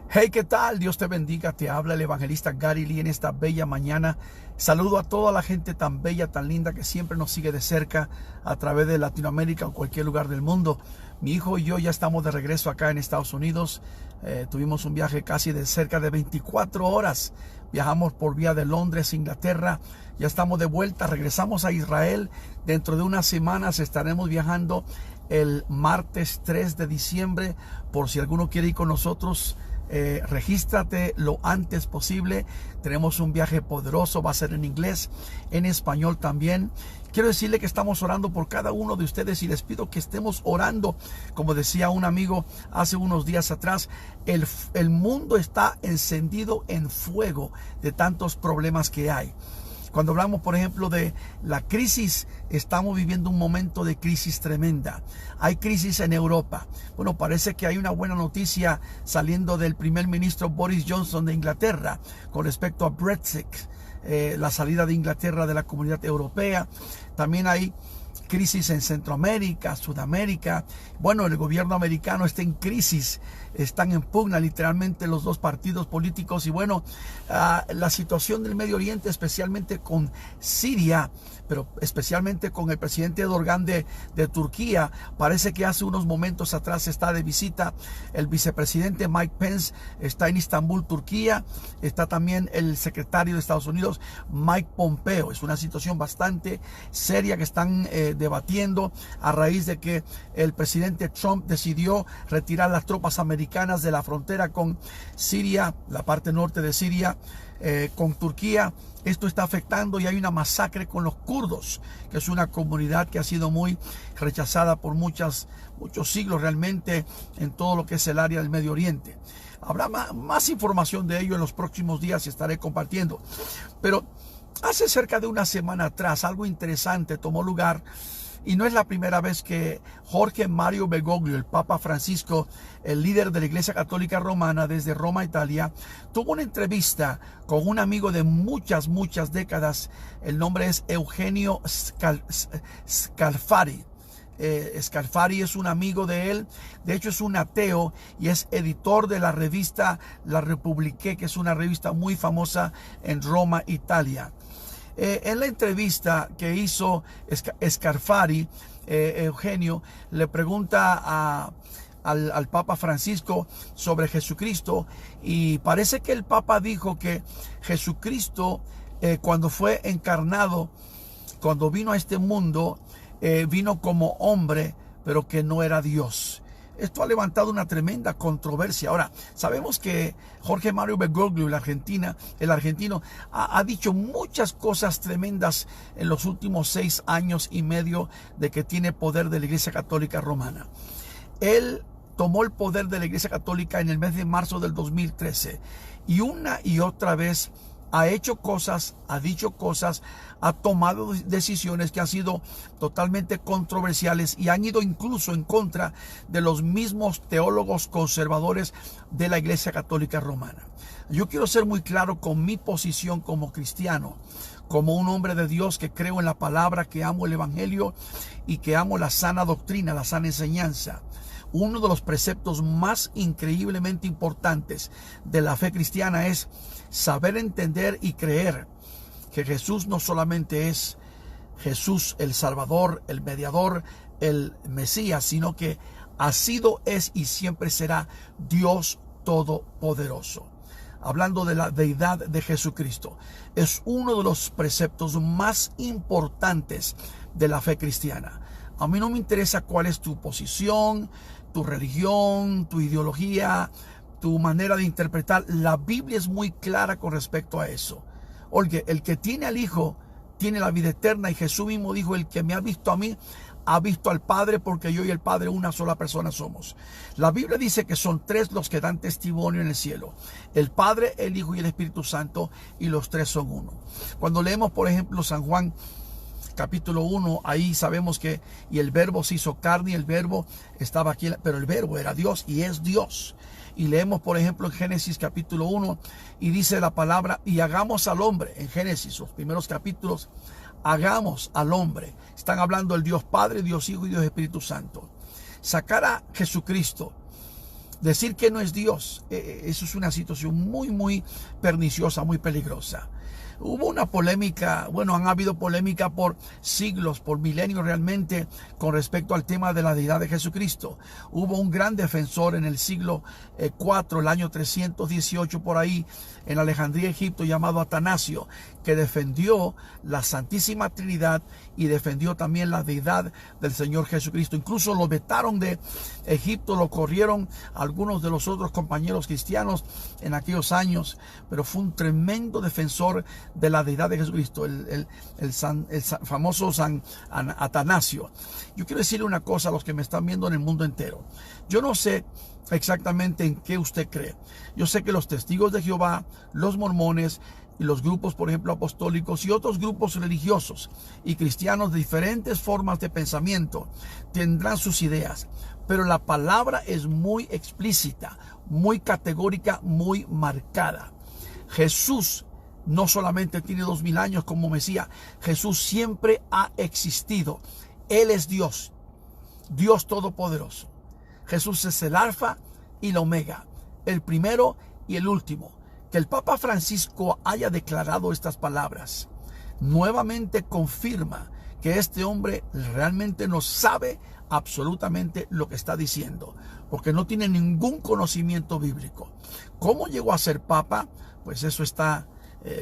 Hey, ¿qué tal? Dios te bendiga. Te habla el evangelista Gary Lee en esta bella mañana. Saludo a toda la gente tan bella, tan linda que siempre nos sigue de cerca a través de Latinoamérica o cualquier lugar del mundo. Mi hijo y yo ya estamos de regreso acá en Estados Unidos. Tuvimos un viaje casi de cerca de 24 horas. Viajamos por vía de Londres, Inglaterra. Ya estamos de vuelta. Regresamos a Israel. Dentro de unas semanas estaremos viajando el martes 3 de diciembre. Por si alguno quiere ir con nosotros, regístrate lo antes posible. Tenemos un viaje poderoso, va a ser en inglés, en español también. Quiero decirle que estamos orando por cada uno de ustedes y les pido que estemos orando. Como decía un amigo hace unos días atrás, el mundo está encendido en fuego de tantos problemas que hay. Cuando hablamos, por ejemplo, de la crisis, estamos viviendo un momento de crisis tremenda. Hay crisis en Europa. Bueno, parece que hay una buena noticia saliendo del primer ministro Boris Johnson de Inglaterra con respecto a Brexit, la salida de Inglaterra de la Comunidad Europea. También hay crisis en Centroamérica, Sudamérica. Bueno, el gobierno americano está en crisis, están en pugna literalmente los dos partidos políticos. Y bueno, la situación del Medio Oriente, especialmente con Siria, pero especialmente con el presidente Erdogan de Turquía. Parece que hace unos momentos atrás está de visita el vicepresidente Mike Pence, está en Estambul, Turquía. Está también el secretario de Estados Unidos, Mike Pompeo. Es una situación bastante seria que están debatiendo a raíz de que el presidente Trump decidió retirar las tropas americanas de la frontera con Siria, la parte norte de Siria, con Turquía. Esto está afectando y hay una masacre con los kurdos, que es una comunidad que ha sido muy rechazada por muchos siglos realmente en todo lo que es el área del Medio Oriente. Habrá más información de ello en los próximos días y estaré compartiendo. Pero hace cerca de una semana atrás algo interesante tomó lugar. Y no es la primera vez que Jorge Mario Bergoglio, el Papa Francisco, el líder de la Iglesia Católica Romana desde Roma, Italia, tuvo una entrevista con un amigo de muchas décadas. El nombre es Eugenio Scalfari. Scalfari es un amigo de él, de hecho es un ateo y es editor de la revista La Repubblique, que es una revista muy famosa en Roma, Italia. En la entrevista que hizo Scalfari, Eugenio le pregunta al Papa Francisco sobre Jesucristo, y parece que el Papa dijo que Jesucristo, cuando fue encarnado, cuando vino a este mundo, vino como hombre, pero que no era Dios. Esto ha levantado una tremenda controversia. Ahora, sabemos que Jorge Mario Bergoglio, el argentino, ha dicho muchas cosas tremendas en los últimos 6 años y medio de que tiene poder de la Iglesia Católica Romana. Él tomó el poder de la Iglesia Católica en el mes de marzo del 2013 y una y otra vez ha hecho cosas, ha dicho cosas, ha tomado decisiones que han sido totalmente controversiales y han ido incluso en contra de los mismos teólogos conservadores de la Iglesia Católica Romana. Yo quiero ser muy claro con mi posición como cristiano, como un hombre de Dios que creo en la palabra, que amo el Evangelio y que amo la sana doctrina, la sana enseñanza. Uno de los preceptos más increíblemente importantes de la fe cristiana es saber entender y creer que Jesús no solamente es Jesús el Salvador, el mediador, el Mesías, sino que ha sido, es y siempre será Dios Todopoderoso. Hablando de la deidad de Jesucristo, es uno de los preceptos más importantes de la fe cristiana. A mí no me interesa cuál es tu posición, tu religión, tu ideología, tu manera de interpretar. La Biblia es muy clara con respecto a eso. Oye, el que tiene al Hijo tiene la vida eterna, y Jesús mismo dijo: el que me ha visto a mí ha visto al Padre, porque yo y el Padre una sola persona somos. La Biblia dice que son 3 los que dan testimonio en el cielo: el Padre, el Hijo y el Espíritu Santo, y los 3 son uno. Cuando leemos, por ejemplo, San Juan capítulo 1, ahí sabemos que y el verbo se hizo carne, y el verbo estaba aquí, pero el verbo era Dios y es Dios. Y leemos, por ejemplo, en Génesis capítulo 1, y dice la palabra: y hagamos al hombre. En Génesis, los primeros capítulos, hagamos al hombre. Están hablando del Dios Padre, Dios Hijo y Dios Espíritu Santo. Sacar a Jesucristo Decir que no es Dios, eso es una situación muy, muy perniciosa, muy peligrosa. Hubo una polémica, bueno, han habido polémica por siglos, por milenios realmente, con respecto al tema de la deidad de Jesucristo. Hubo un gran defensor en el siglo IV, el año 318 por ahí, en Alejandría, Egipto, llamado Atanasio, que defendió la Santísima Trinidad y defendió también la deidad del Señor Jesucristo. Incluso lo vetaron de Egipto, lo corrieron algunos de los otros compañeros cristianos en aquellos años, pero fue un tremendo defensor de la deidad de Jesucristo, el famoso San Atanasio. Yo quiero decirle una cosa a los que me están viendo en el mundo entero. Yo no sé exactamente en qué usted cree. Yo sé que los testigos de Jehová, los mormones y los grupos, por ejemplo, apostólicos y otros grupos religiosos y cristianos de diferentes formas de pensamiento tendrán sus ideas, pero la palabra es muy explícita, muy categórica, muy marcada. Jesús no solamente tiene 2000 años como Mesías, Jesús siempre ha existido. Él es Dios, Dios Todopoderoso. Jesús es el Alfa y la Omega, el primero y el último. Que el Papa Francisco haya declarado estas palabras nuevamente confirma que este hombre realmente no sabe absolutamente lo que está diciendo, porque no tiene ningún conocimiento bíblico. ¿Cómo llegó a ser Papa? Pues eso está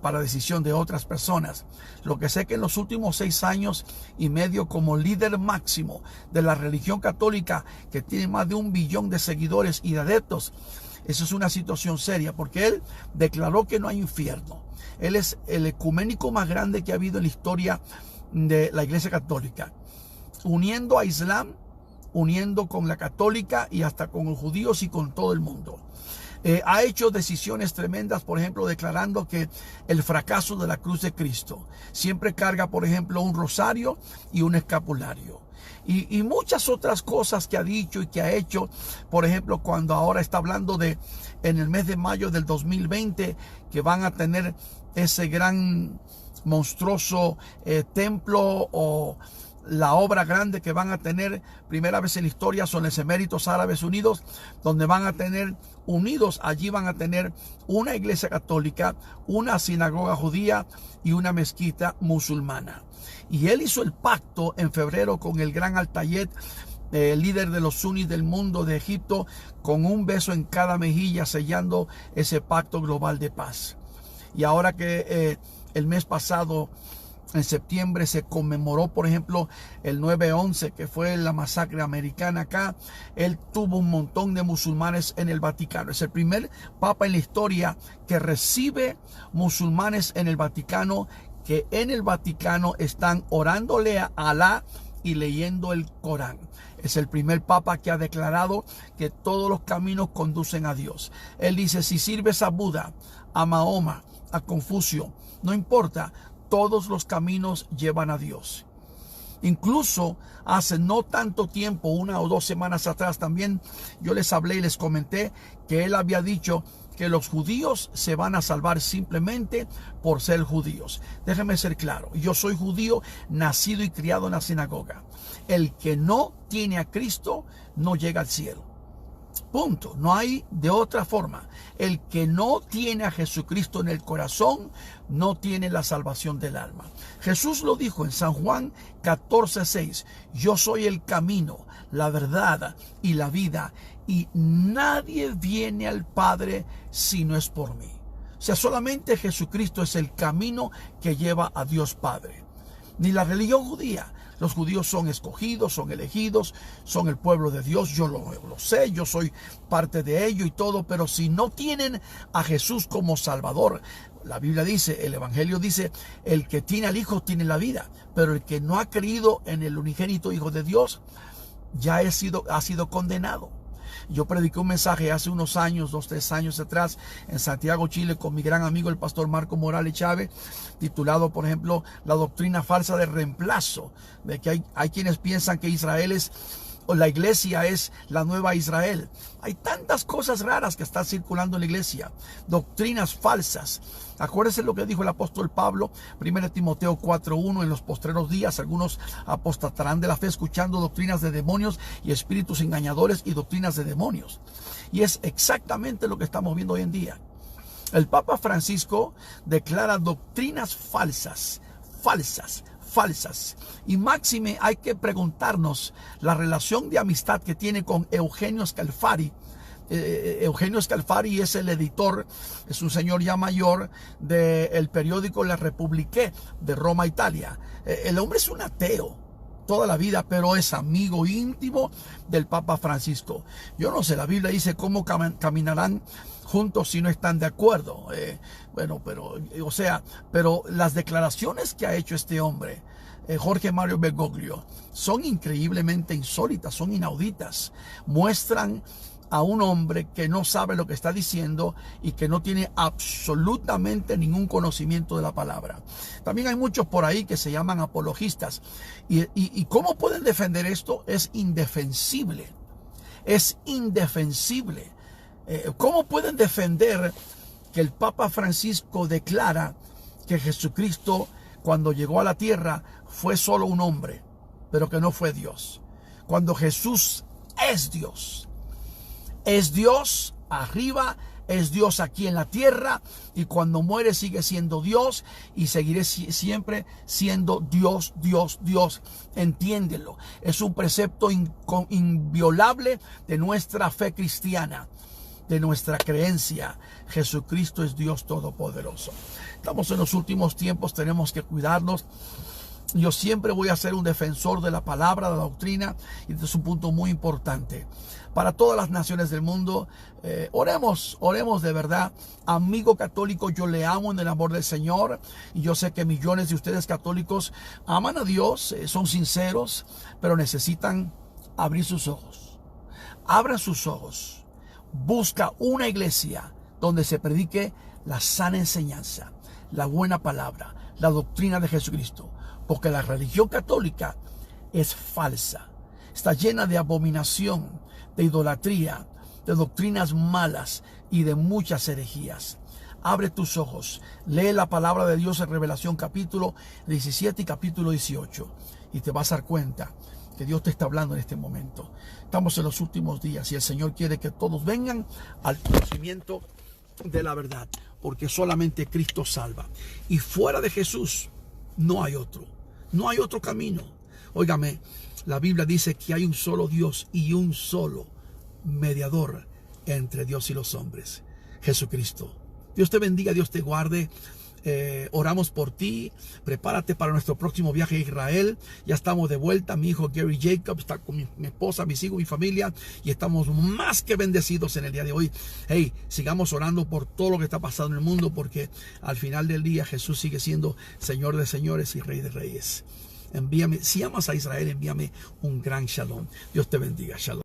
para decisión de otras personas. Lo que sé que en los últimos 6 años y medio como líder máximo de la religión católica, que tiene más de 1 billón de seguidores y de adeptos, eso es una situación seria, porque él declaró que no hay infierno. Él es el ecuménico más grande que ha habido en la historia de la Iglesia Católica, uniendo a Islam, uniendo con la católica y hasta con los judíos y con todo el mundo. Ha hecho decisiones tremendas, por ejemplo, declarando que el fracaso de la cruz de Cristo siempre carga, por ejemplo, un rosario y un escapulario. Y muchas otras cosas que ha dicho y que ha hecho, por ejemplo, cuando ahora está hablando de en el mes de mayo del 2020 que van a tener ese gran monstruoso templo o la obra grande que van a tener, primera vez en la historia, son los Emiratos Árabes Unidos, donde van a tener unidos, allí van a tener una iglesia católica, una sinagoga judía y una mezquita musulmana. Y él hizo el pacto en febrero con el gran Al-Tayeb, líder de los sunnis del mundo de Egipto, con un beso en cada mejilla, sellando ese pacto global de paz. Y ahora que el mes pasado, en septiembre, se conmemoró, por ejemplo, el 9/11, que fue la masacre americana acá. Él tuvo un montón de musulmanes en el Vaticano. Es el primer papa en la historia que recibe musulmanes en el Vaticano, que en el Vaticano están orándole a Alá y leyendo el Corán. Es el primer papa que ha declarado que todos los caminos conducen a Dios. Él dice, si sirves a Buda, a Mahoma, a Confucio, no importa, todos los caminos llevan a Dios. Incluso hace no tanto tiempo, 1 o 2 semanas atrás, también yo les hablé y les comenté que él había dicho que los judíos se van a salvar simplemente por ser judíos. Déjeme ser claro, yo soy judío, nacido y criado en la sinagoga. El que no tiene a Cristo no llega al cielo. Punto. No hay de otra forma. El que no tiene a Jesucristo en el corazón no tiene la salvación del alma. Jesús lo dijo en San Juan 14:6. Yo soy el camino, la verdad y la vida, y nadie viene al Padre si no es por mí. O sea, solamente Jesucristo es el camino que lleva a Dios Padre. Ni la religión judía. Los judíos son escogidos, son elegidos, son el pueblo de Dios. Yo lo sé, yo soy parte de ello y todo, pero si no tienen a Jesús como Salvador, la Biblia dice, el Evangelio dice, el que tiene al Hijo tiene la vida, pero el que no ha creído en el unigénito Hijo de Dios ya ha sido condenado. Yo prediqué un mensaje hace unos años, 2 o 3 años atrás, en Santiago, Chile, con mi gran amigo el pastor Marco Morales Chávez, titulado, por ejemplo, La doctrina falsa del reemplazo, de que hay quienes piensan que Israel es la iglesia es la nueva Israel. Hay tantas cosas raras que están circulando en la iglesia, doctrinas falsas. Acuérdense lo que dijo el apóstol Pablo, 1 Timoteo 4:1, en los postreros días algunos apostatarán de la fe escuchando doctrinas de demonios y espíritus engañadores y doctrinas de demonios. Y es exactamente lo que estamos viendo hoy en día. El Papa Francisco declara doctrinas falsas. Y máxime hay que preguntarnos la relación de amistad que tiene con Eugenio Scalfari. Eugenio Scalfari es el editor, es un señor ya mayor del periódico La Repubblique de Roma, Italia. El hombre es un ateo toda la vida, pero es amigo íntimo del Papa Francisco. Yo no sé, la Biblia dice cómo caminarán juntos si no están de acuerdo. Pero las declaraciones que ha hecho este hombre, Jorge Mario Bergoglio, son increíblemente insólitas, son inauditas. Muestran a un hombre que no sabe lo que está diciendo y que no tiene absolutamente ningún conocimiento de la palabra. También hay muchos por ahí que se llaman apologistas. ¿Y cómo pueden defender esto? Es indefensible. Es indefensible. ¿Cómo pueden defender que el Papa Francisco declara que Jesucristo, cuando llegó a la tierra, fue solo un hombre, pero que no fue Dios? Cuando Jesús es Dios. Es Dios arriba, es Dios aquí en la tierra, y cuando muere sigue siendo Dios y seguiré siempre siendo Dios. Entiéndelo. Es un precepto inviolable de nuestra fe cristiana, de nuestra creencia. Jesucristo es Dios Todopoderoso. Estamos en los últimos tiempos, tenemos que cuidarnos. Yo siempre voy a ser un defensor de la palabra, de la doctrina, y este es un punto muy importante. Para todas las naciones del mundo, oremos de verdad. Amigo católico, yo le amo en el amor del Señor, y yo sé que millones de ustedes católicos aman a Dios, son sinceros, pero necesitan abrir sus ojos. Abran sus ojos. Busca una iglesia donde se predique la sana enseñanza, la buena palabra, la doctrina de Jesucristo. Porque la religión católica es falsa. Está llena de abominación, de idolatría, de doctrinas malas y de muchas herejías. Abre tus ojos. Lee la palabra de Dios en Revelación capítulo 17 y capítulo 18. Y te vas a dar cuenta que Dios te está hablando en este momento. Estamos en los últimos días y el Señor quiere que todos vengan al conocimiento de la verdad. Porque solamente Cristo salva. Y fuera de Jesús no hay otro. No hay otro camino. Óigame, la Biblia dice que hay un solo Dios y un solo mediador entre Dios y los hombres, Jesucristo. Dios te bendiga, Dios te guarde. Oramos por ti. Prepárate para nuestro próximo viaje a Israel. Ya estamos de vuelta. Mi hijo Gary Jacob está con mi esposa, mis hijos, mi familia, y estamos más que bendecidos en el día de hoy. Hey, sigamos orando por todo lo que está pasando en el mundo, porque al final del día Jesús sigue siendo Señor de señores y Rey de reyes. Envíame, si amas a Israel, envíame un gran shalom. Dios te bendiga. Shalom.